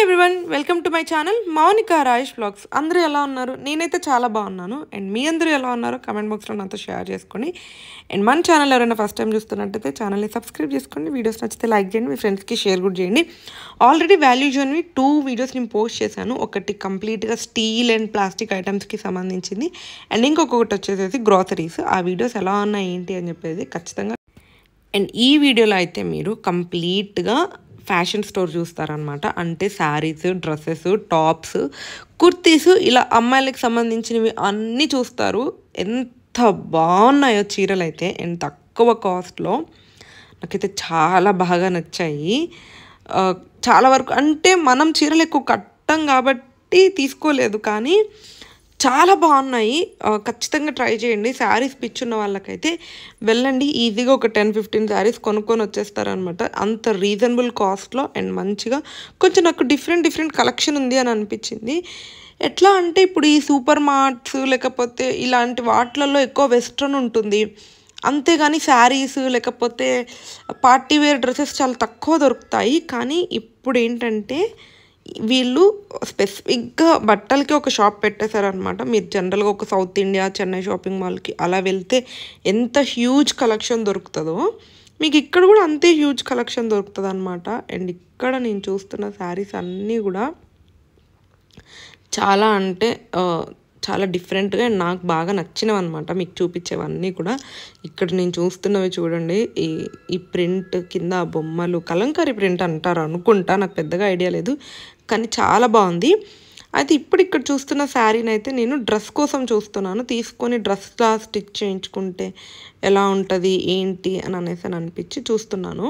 Everyone welcome to my channel Mounika Rayesh vlogs. అందరూ ఎలా ఉన్నారు? నేనైతే చాలా బాగున్నాను. అండ్ మీ అందరూ ఎలా ఉన్నారో కమెంట్ బాక్స్లో నాతో షేర్ చేసుకోండి. అండ్ మన ఛానల్ ఎవరైనా ఫస్ట్ టైం చూస్తున్నట్టయితే ఛానల్ని సబ్స్క్రైబ్ చేసుకోండి. వీడియోస్ నచ్చితే లైక్ చేయండి, మీ ఫ్రెండ్స్కి షేర్ కూడా చేయండి. ఆల్రెడీ వాల్యూ జోన్వి 2 వీడియోస్ నేను పోస్ట్ చేశాను. ఒకటి కంప్లీట్గా స్టీల్ అండ్ ప్లాస్టిక్ ఐటమ్స్కి సంబంధించింది, అండ్ ఇంకొకటి వచ్చేసి గ్రాసరీస్. ఆ వీడియోస్ ఎలా ఉన్నాయి ఏంటి అని చెప్పేది ఖచ్చితంగా. అండ్ ఈ వీడియోలో అయితే మీరు కంప్లీట్గా ఫ్యాషన్ స్టోర్ చూస్తారనమాట. అంటే శారీస్, డ్రెస్సెస్, టాప్స్, కుర్తీస్, ఇలా అమ్మాయిలకు సంబంధించినవి అన్నీ చూస్తారు. ఎంత బాగున్నాయో చీరలు అయితే, అండ్ తక్కువ కాస్ట్లో నాకైతే చాలా బాగా నచ్చాయి. చాలా వరకు అంటే మనం చీరలు ఎక్కువ కట్టం కాబట్టి తీసుకోలేదు, కానీ చాలా బాగున్నాయి. ఖచ్చితంగా ట్రై చేయండి. శారీస్ పిచ్చున్న వాళ్ళకైతే వెళ్ళండి, ఈజీగా ఒక 10-15 శారీస్ కొనుక్కొని వచ్చేస్తారనమాట. అంత రీజనబుల్ కాస్ట్లో అండ్ మంచిగా. కొంచెం నాకు డిఫరెంట్ కలెక్షన్ ఉంది అని అనిపించింది. ఎట్లా అంటే ఇప్పుడు ఈ సూపర్ మార్ట్స్ లేకపోతే ఇలాంటి వాటిలలో ఎక్కువ వెస్ట్రన్ ఉంటుంది, అంతేగాని శారీస్ లేకపోతే పార్టీ వేర్ డ్రెస్సెస్ చాలా తక్కువ దొరుకుతాయి. కానీ ఇప్పుడు ఏంటంటే వీళ్ళు స్పెసిఫిక్గా బట్టలకి ఒక షాప్ పెట్టేశారనమాట. మీరు జనరల్గా ఒక సౌత్ ఇండియా, చెన్నై షాపింగ్ మాల్కి అలా వెళ్తే ఎంత హ్యూజ్ కలెక్షన్ దొరుకుతుందో మీకు ఇక్కడ కూడా అంతే హ్యూజ్ కలెక్షన్ దొరుకుతుంది అనమాట. అండ్ ఇక్కడ నేను చూస్తున్న శారీస్ అన్నీ కూడా చాలా అంటే చాలా డిఫరెంట్గా నాకు బాగా నచ్చినవి అనమాట. మీకు చూపించేవన్నీ కూడా ఇక్కడ నేను చూస్తున్నవి చూడండి. ఈ ప్రింట్ కింద బొమ్మలు కలంకారీ ప్రింట్ అంటారు అనుకుంటా, నాకు పెద్దగా ఐడియా లేదు, కానీ చాలా బాగుంది. అయితే ఇప్పుడు ఇక్కడ చూస్తున్న శారీని అయితే నేను డ్రెస్ కోసం చూస్తున్నాను. తీసుకొని డ్రెస్లా స్టిచ్ చేయించుకుంటే ఎలా ఉంటుంది ఏంటి అని అనిపించి చూస్తున్నాను.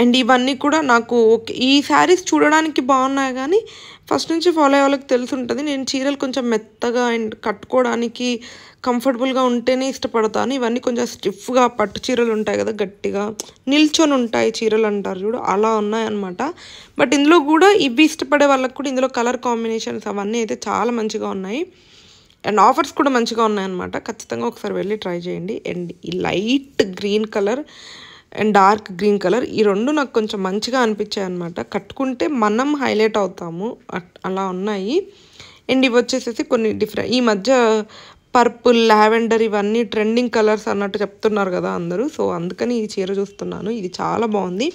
అండ్ ఇవన్నీ కూడా నాకు ఓకే. ఈ శారీస్ చూడడానికి బాగున్నాయి, కానీ ఫస్ట్ నుంచి ఫాలో అయ్యే వాళ్ళకి తెలిసి ఉంటుంది. నేను చీరలు కొంచెం మెత్తగా అండ్ కట్టుకోవడానికి కంఫర్టబుల్గా ఉంటేనే ఇష్టపడతాను. ఇవన్నీ కొంచెం స్టిఫ్గా పట్టు చీరలు ఉంటాయి కదా, గట్టిగా నిల్చొని ఉంటాయి చీరలు అంటారు చూడు, అలా ఉన్నాయన్నమాట. బట్ ఇందులో కూడా ఇవి ఇష్టపడే వాళ్ళకి కూడా ఇందులో కలర్ కాంబినేషన్స్ అవన్నీ అయితే చాలా మంచిగా ఉన్నాయి. అండ్ ఆఫర్స్ కూడా మంచిగా ఉన్నాయన్నమాట. ఖచ్చితంగా ఒకసారి వెళ్ళి ట్రై చేయండి. అండ్ ఈ light green colour and dark green colour, ఈ రెండు నాకు కొంచెం మంచిగా అనిపించాయి అనమాట. కట్టుకుంటే మనం హైలైట్ అవుతాము, అలా ఉన్నాయి. అండ్ ఇవి వచ్చేసేసి కొన్ని డిఫరెంట్, ఈ మధ్య పర్పుల్, లావెండర్ ఇవన్నీ ట్రెండింగ్ కలర్స్ అన్నట్టు చెప్తున్నారు కదా అందరూ. సో అందుకని ఈ చీర చూస్తున్నాను. ఇది చాలా బాగుంది.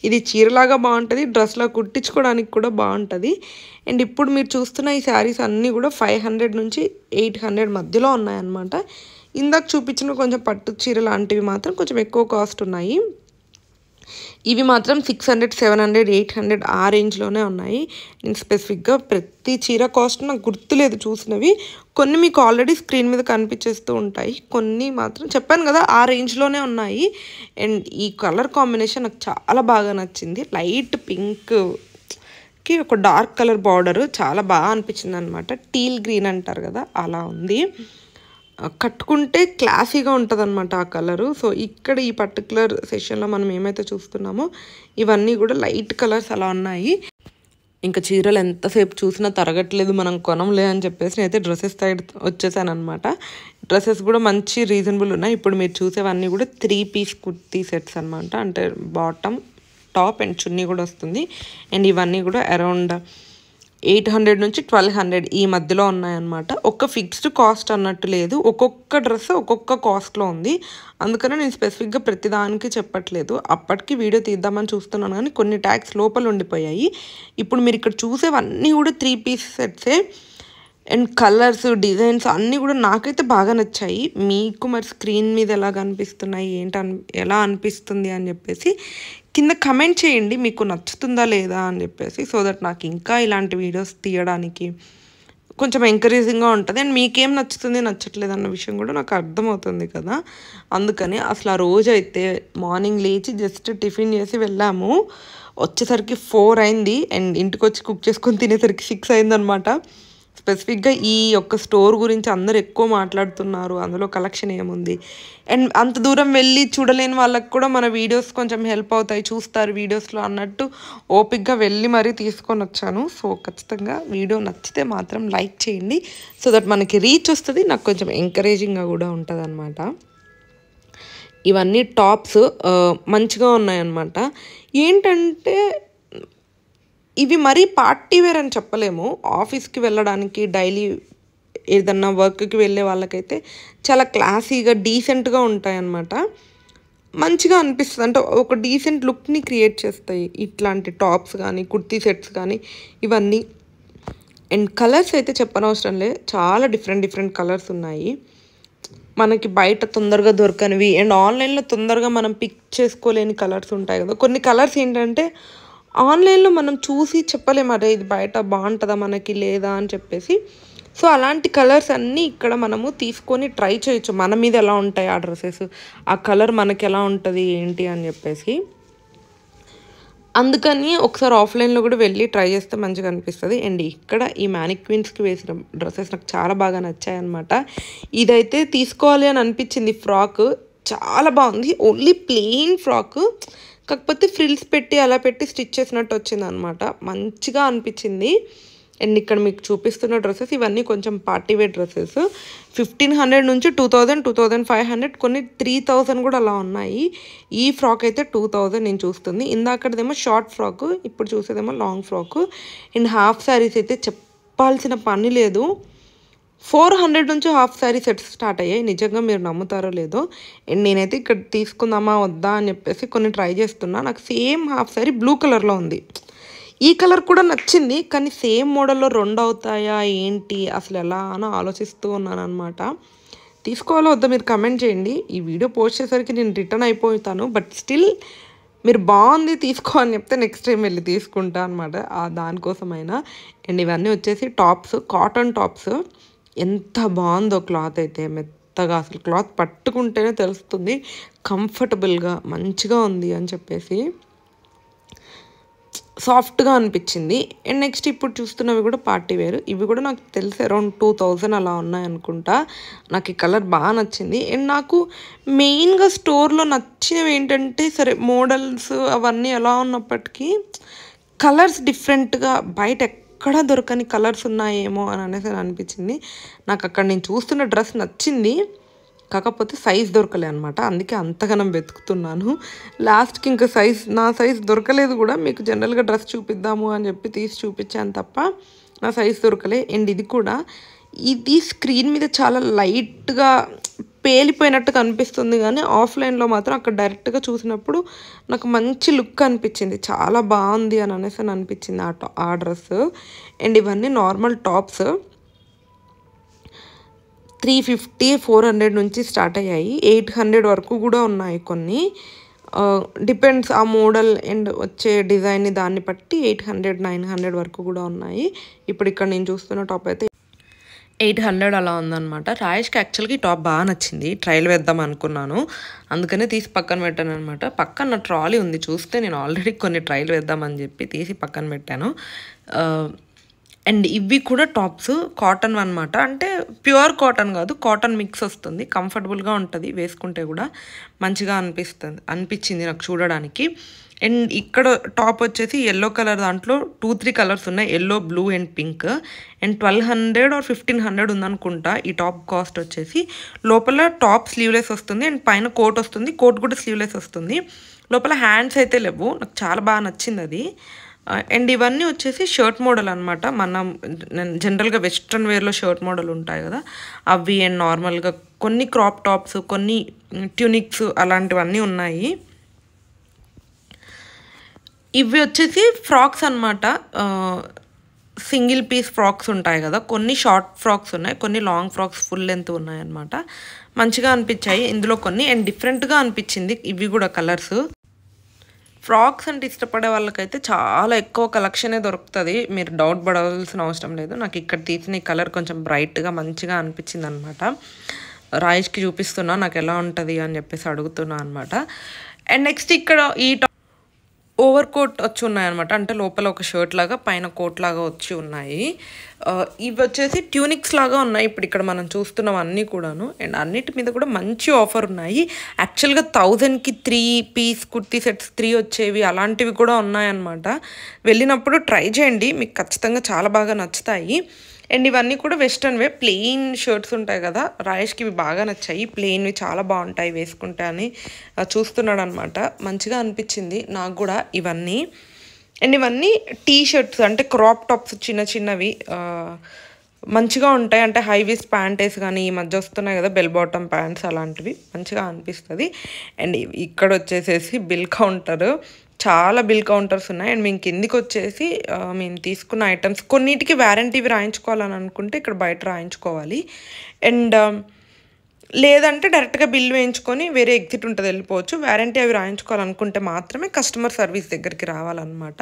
ఇది చీరలాగా బాగుంటుంది, డ్రెస్లా కుట్టించుకోవడానికి కూడా బాగుంటుంది. అండ్ ఇప్పుడు మీరు చూస్తున్న ఈ శారీస్ అన్నీ కూడా 500 నుంచి 800 మధ్యలో ఉన్నాయన్నమాట. ఇందాక చూపించిన కొంచెం పట్టు చీర లాంటివి మాత్రం కొంచెం ఎక్కువ కాస్ట్ ఉన్నాయి. ఇవి మాత్రం 600, 700, 800 ఆ రేంజ్లోనే ఉన్నాయి. నేను స్పెసిఫిక్గా ప్రతి చీర కాస్ట్ నాకు గుర్తులేదు చూసినవి. కొన్ని మీకు ఆల్రెడీ స్క్రీన్ మీద కనిపించేస్తూ ఉంటాయి, కొన్ని మాత్రం చెప్పాను కదా ఆ రేంజ్లోనే ఉన్నాయి. అండ్ ఈ కలర్ కాంబినేషన్ నాకు చాలా బాగా నచ్చింది. లైట్ పింక్కి ఒక డార్క్ కలర్ బార్డర్ చాలా బాగా అనిపించింది అనమాట. టీల్ గ్రీన్ అంటారు కదా, అలా ఉంది. కట్టుకుంటే క్లాసీగా ఉంటుంది అనమాట ఆ కలరు. సో ఇక్కడ ఈ పర్టికులర్ సెషన్లో మనం ఏమైతే చూస్తున్నామో ఇవన్నీ కూడా లైట్ కలర్స్ అలా ఉన్నాయి. ఇంకా చీరలు ఎంతసేపు చూసినా తరగట్లేదు, మనం కొనంలే అని చెప్పేసి నేనైతే డ్రెస్సెస్ సైడ్ వచ్చేసాను అనమాట. డ్రెస్సెస్ కూడా మంచి రీజనబుల్ ఉన్నాయి. ఇప్పుడు మీరు చూసేవన్నీ కూడా 3 పీస్ కుర్తీ సెట్స్ అనమాట. అంటే బాటమ్, టాప్ అండ్ చున్నీ కూడా వస్తుంది. అండ్ ఇవన్నీ కూడా అరౌండ్ 800 నుంచి 1200 ఈ మధ్యలో ఉన్నాయన్నమాట. ఒక ఫిక్స్డ్ కాస్ట్ అన్నట్టు లేదు, ఒక్కొక్క డ్రెస్ ఒక్కొక్క కాస్ట్లో ఉంది. అందుకనే నేను స్పెసిఫిక్గా ప్రతిదానికి చెప్పట్లేదు. అప్పటికి వీడియో తీద్దామని చూస్తున్నాను, కానీ కొన్ని ట్యాగ్స్ లోపల ఉండిపోయాయి. ఇప్పుడు మీరు ఇక్కడ చూసేవన్నీ కూడా 3 పీస్ సెట్సే. అండ్ కలర్స్, డిజైన్స్ అన్నీ కూడా నాకైతే బాగా నచ్చాయి. మీకు మరి స్క్రీన్ మీద ఎలా కనిపిస్తున్నాయి ఎలా అనిపిస్తుంది అని చెప్పేసి కింద కమెంట్ చేయండి, మీకు నచ్చుతుందా లేదా అని చెప్పేసి. సో దట్ నాకు ఇంకా ఇలాంటి వీడియోస్ తీయడానికి కొంచెం ఎంకరేజింగ్గా ఉంటుంది. అండ్ మీకేం నచ్చుతుంది నచ్చట్లేదు అన్న విషయం కూడా నాకు అర్థమవుతుంది కదా. అందుకని అసలు ఆ రోజు అయితే మార్నింగ్ లేచి జస్ట్ టిఫిన్ చేసి వెళ్ళాము. వచ్చేసరికి 4 అయింది. అండ్ ఇంటికి వచ్చి కుక్ చేసుకొని తినేసరికి 6 అయిందనమాట. స్పెసిఫిక్గా ఈ యొక్క స్టోర్ గురించి అందరు ఎక్కువ మాట్లాడుతున్నారు, అందులో కలెక్షన్ ఏముంది. అండ్ అంత దూరం వెళ్ళి చూడలేని వాళ్ళకి కూడా మన వీడియోస్ కొంచెం హెల్ప్ అవుతాయి, చూస్తారు వీడియోస్లో అన్నట్టు ఓపిక్గా వెళ్ళి మరీ తీసుకొని వచ్చాను. సో ఖచ్చితంగా వీడియో నచ్చితే మాత్రం లైక్ చేయండి, సో దట్ మనకి రీచ్ వస్తుంది, నాకు కొంచెం ఎంకరేజింగ్గా కూడా ఉంటుంది అనమాట. ఇవన్నీ టాప్స్ మంచిగా ఉన్నాయన్నమాట. ఏంటంటే ఇవి మరీ పార్టీ వేర్ అని చెప్పలేము. ఆఫీస్‌కి వెళ్ళడానికి డైలీ ఏదన్నా వర్క్‌కి వెళ్ళే వాళ్ళకైతే చాలా క్లాసీగా, డీసెంట్‌గా ఉంటాయన్నమాట. మంచిగా అనిపిస్తది. అంటే ఒక డీసెంట్ లుక్‌ని క్రియేట్ చేస్తాయి ఇట్లాంటి టాప్స్ గానీ, కుర్తీ సెట్స్ కానీ ఇవన్నీ. అండ్ కలర్స్ అయితే చెప్పనవసరం లే. చాలా డిఫరెంట్ కలర్స్ ఉన్నాయి. మనకి బయట తొందరగా దొరకనివి అండ్ ఆన్‌లైన్‌లో తొందరగా మనం పిక్ చేసుకోలేని కలర్స్ ఉంటాయి కదా! కొన్ని కలర్స్ ఏంటంటే ఆన్‌లైన్‌లో మనం చూసి చెప్పలేము. అరే ఇది బయట బావుంటదా మనకి లేదా అని చెప్పేసి. సో, అలాంటి కలర్స్ అన్నీ ఇక్కడ మనము తీసుకొని ట్రై చేయొచ్చు. మన మీద ఎలా ఉంటాయి ఆ డ్రెసెస్, ఆ కలర్ మనకెలా ఉంటది ఏంటి అని చెప్పేసి. అందుకని ఒకసారి ఆఫ్‌లైన్‌లో కూడా వెళ్ళి ట్రై చేస్తే మంచిగా అనిపిస్తది. అండ్ ఇక్కడ ఈ మ్యానిక్విన్స్‌కి వేసిన డ్రెసెస్ నాకు చాలా బాగా నచ్చాయన్నమాట. ఇదైతే తీసుకోవాలి అని అనిపించింది ఫ్రాక్. చాలా బాగుంది. Only plain frock. కాకపోతే ఫ్రిల్స్ పెట్టి అలా పెట్టి స్టిచ్ చేసినట్టు వచ్చిందనమాట. మంచిగా అనిపించింది. అండ్ ఇక్కడ మీకు చూపిస్తున్న డ్రెసెస్ ఇవన్నీ కొంచెం పార్టీ వేర్ డ్రెసెస్. 1500 నుంచి 2000, 2500 కొన్ని 3000 కూడా అలా ఉన్నాయి. ఈ ఫ్రాక్ అయితే 2000 నేను చూస్తుంది. ఇందాకదేమో షార్ట్ ఫ్రాక్, ఇప్పుడు చూసేదేమో long frock. And half saris అయితే చెప్పాల్సిన పని లేదు. 400 నుంచి హాఫ్ శారీ సెట్స్ స్టార్ట్ అయ్యాయి. నిజంగా మీరు నమ్ముతారో లేదో. అండ్ నేనైతే ఇక్కడ తీసుకుందామా వద్దా అని చెప్పేసి కొన్ని ట్రై చేస్తున్నా. నాకు సేమ్ హాఫ్ శారీ బ్లూ కలర్లో ఉంది. ఈ కలర్ కూడా నచ్చింది. కానీ సేమ్ మోడల్‌లో 2 అవుతాయా ఏంటి అసలు ఎలా అని ఆలోచిస్తూ ఉన్నానన్నమాట. తీసుకోవాలో వద్దా మీరు కమెంట్ చేయండి. ఈ వీడియో పోస్ట్ చేసేసరికి నేను రిటర్న్ అయిపోతాను. బట్ స్టిల్ మీరు బాగుంది తీసుకో అని చెప్తే నెక్స్ట్ టైం వెళ్ళి తీసుకుంటా అనమాట. దానికోసమైనా. అండ్ ఇవన్నీ వచ్చేసి టాప్స్, కాటన్ టాప్స్. ఎంత బాగుందో క్లాత్ అయితే, మెత్తగా అసలు క్లాత్ పట్టుకుంటేనే తెలుస్తుంది కంఫర్టబుల్గా మంచిగా ఉంది అని చెప్పేసి. సాఫ్ట్గా అనిపించింది. అండ్ నెక్స్ట్ ఇప్పుడు చూస్తున్నవి కూడా పార్టీ వేర్. ఇవి కూడా నాకు తెలిసి అరౌండ్ 2000 అలా ఉన్నాయనుకుంటా. నాకు ఈ కలర్ బాగా నచ్చింది. అండ్ నాకు మెయిన్గా స్టోర్లో నచ్చినవి ఏంటంటే సరే మోడల్స్ అవన్నీ ఎలా ఉన్నప్పటికీ కలర్స్ డిఫరెంట్గా బయట ఎక్కడ దొరకని కలర్స్ ఉన్నాయేమో అని అనేసి అనిపించింది. నాకు అక్కడ నేను చూస్తున్న డ్రెస్ నచ్చింది. కాకపోతే సైజ్ దొరకలే అనమాట. అందుకే అంతగానం వెతుకుతున్నాను. లాస్ట్‌కి ఇంకా నా సైజ్ దొరకలేదు కూడా. మీకు జనరల్‌గా డ్రెస్ చూపిద్దాము అని చెప్పి తీసి చూపించాను తప్ప నా సైజ్ దొరకలే. అండ్ ఇది స్క్రీన్ మీద చాలా లైట్‌గా పేలిపోయినట్టు కనిపిస్తుంది కానీ ఆఫ్‌లైన్‌లో మాత్రం అక్కడ డైరెక్ట్‌గా చూసినప్పుడు నాకు మంచి లుక్ అనిపించింది. చాలా బాగుంది అని అనేసి అనిపించింది ఆ డ్రెస్. అండ్ ఇవన్నీ నార్మల్ టాప్స్. 350, 400 నుంచి స్టార్ట్ అయ్యాయి. 800 వరకు కూడా ఉన్నాయి కొన్ని. డిపెండ్స్ ఆ మోడల్ అండ్ వచ్చే డిజైన్ దాన్ని బట్టి 800, 900 వరకు కూడా ఉన్నాయి. ఇప్పుడు ఇక్కడ నేను చూస్తున్న టాప్ అయితే 800 అలా ఉందన్నమాట. రాయేష్కి యాక్చువల్గా ఈ టాప్ బాగా నచ్చింది. ట్రయల్ వేద్దాం అనుకున్నాను. అందుకనే తీసి పక్కన పెట్టాను అనమాట. పక్కన ట్రాలీ ఉంది చూస్తే నేను ఆల్రెడీ కొన్ని ట్రయల్ వేద్దామని చెప్పి తీసి పక్కన పెట్టాను. అండ్ ఇవి కూడా టాప్స్ కాటన్ అనమాట. అంటే ప్యూర్ కాటన్ కాదు, కాటన్ మిక్స్ వస్తుంది. కంఫర్టబుల్గా ఉంటుంది వేసుకుంటే కూడా. మంచిగా అనిపించింది నాకు చూడడానికి. అండ్ ఇక్కడ టాప్ వచ్చేసి ఎల్లో కలర్ దాంట్లో 2-3 కలర్స్ ఉన్నాయి. Yellow, blue and pink. And 1200 or 1500 ఉందనుకుంటా ఈ టాప్ కాస్ట్ వచ్చేసి. లోపల టాప్ స్లీవ్లెస్ వస్తుంది అండ్ పైన కోట్ వస్తుంది. కోట్ కూడా స్లీవ్లెస్ వస్తుంది. లోపల హ్యాండ్స్ అయితే లేవు. నాకు చాలా బాగా నచ్చింది అది. అండ్ ఇవన్నీ వచ్చేసి షర్ట్ మోడల్ అనమాట. మనం జనరల్గా వెస్ట్రన్ వేర్లో షర్ట్ మోడల్ ఉంటాయి కదా అవి. అండ్ నార్మల్గా కొన్ని క్రాప్ టాప్స్, కొన్ని ట్యూనిక్స్ అలాంటివన్నీ ఉన్నాయి. ఇవి వచ్చేసి ఫ్రాక్స్ అనమాట. సింగిల్ పీస్ ఫ్రాక్స్ ఉంటాయి కదా, కొన్ని షార్ట్ ఫ్రాక్స్ ఉన్నాయి, కొన్ని లాంగ్ ఫ్రాక్స్ ఫుల్ లెంత్ ఉన్నాయి అనమాట. మంచిగా అనిపించాయి ఇందులో కొన్ని. అండ్ డిఫరెంట్గా అనిపించింది ఇవి కూడా కలర్స్. ఫ్రాక్స్ అంటే ఇష్టపడే వాళ్ళకైతే చాలా ఎక్కువ కలెక్షనే దొరుకుతుంది. మీరు డౌట్ పడవలసిన అవసరం లేదు. నాకు ఇక్కడ తీసిన ఈ కలర్ కొంచెం బ్రైట్గా మంచిగా అనిపించింది అనమాట. రాయేష్కి చూపిస్తున్నా నాకు ఎలా ఉంటుంది అని చెప్పేసి అడుగుతున్నా అనమాట. అండ్ నెక్స్ట్ ఇక్కడ ఈ ఓవర్ కోట్ వచ్చి ఉన్నాయన్నమాట. అంటే లోపల ఒక షర్ట్ లాగా పైన కోట్ లాగా వచ్చి ఉన్నాయి. ఇవి వచ్చేసి ట్యూనిక్స్ లాగా ఉన్నాయి ఇప్పుడు ఇక్కడ మనం చూస్తున్నవన్నీ కూడాను. అండ్ అన్నిటి మీద కూడా మంచి ఆఫర్ ఉన్నాయి. యాక్చువల్గా 1000కి 3 పీస్ కుర్తీ సెట్స్ 3 వచ్చేవి అలాంటివి కూడా ఉన్నాయన్నమాట. వెళ్ళినప్పుడు ట్రై చేయండి, మీకు ఖచ్చితంగా చాలా బాగా నచ్చుతాయి. అండ్ ఇవన్నీ కూడా వెస్ట్రన్ వే ప్లెయిన్ షర్ట్స్ ఉంటాయి కదా, రాయేష్కి ఇవి బాగా నచ్చాయి, ప్లెయిన్వి చాలా బాగుంటాయి వేసుకుంటే అని చూస్తున్నాడు అనమాట. మంచిగా అనిపించింది నాకు కూడా ఇవన్నీ. అండ్ ఇవన్నీ టీ షర్ట్స్ అంటే క్రాప్ టాప్స్ చిన్న చిన్నవి మంచిగా ఉంటాయి. అంటే హై వేస్ట్ ప్యాంటేస్ కానీ ఈ మధ్య వస్తున్నాయి కదా బెల్ బాటమ్ ప్యాంట్స్, అలాంటివి మంచిగా అనిపిస్తుంది. అండ్ ఇక్కడ వచ్చేసేసి బిల్ కౌంటర్, చాలా బిల్ కౌంటర్స్ ఉన్నాయి. అండ్ మేము కిందికి వచ్చేసి మేము తీసుకున్న ఐటమ్స్ కొన్నిటికి వారంటీవి రాయించుకోవాలని అనుకుంటే ఇక్కడ బయట రాయించుకోవాలి. అండ్ లేదంటే డైరెక్ట్గా బిల్ వేయించుకొని వేరే ఎగ్జిట్ ఉంటుంది వెళ్ళిపోవచ్చు. వారంటీ అవి రాయించుకోవాలనుకుంటే మాత్రమే కస్టమర్ సర్వీస్ దగ్గరికి రావాలన్నమాట.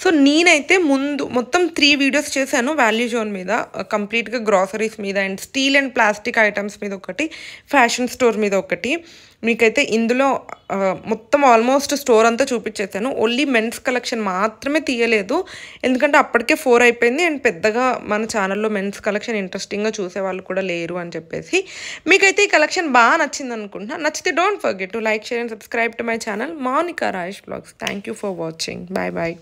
సో నేనైతే ముందు మొత్తం 3 వీడియోస్ చేశాను వాల్యూ జోన్ మీద, కంప్లీట్గా గ్రాసరీస్ మీద and steel and plastic items మీద ఒకటి, ఫ్యాషన్ స్టోర్ మీద ఒకటి. మీకైతే ఇందులో మొత్తం ఆల్మోస్ట్ స్టోర్ అంతా చూపించేసాను. ఓన్లీ మెన్స్ కలెక్షన్ మాత్రమే తీయలేదు, ఎందుకంటే అప్పటికే 4 అయిపోయింది అండ్ పెద్దగా మన ఛానల్లో మెన్స్ కలెక్షన్ ఇంట్రెస్టింగ్గా చూసే వాళ్ళు కూడా లేరు అని చెప్పేసి. మీకైతే ఈ కలెక్షన్ బాగా నచ్చింది అనుకుంటున్నా. నచ్చితే don't forget to like, share and subscribe to my channel Mounika Rayesh blogs. Thank you for watching. Bye bye.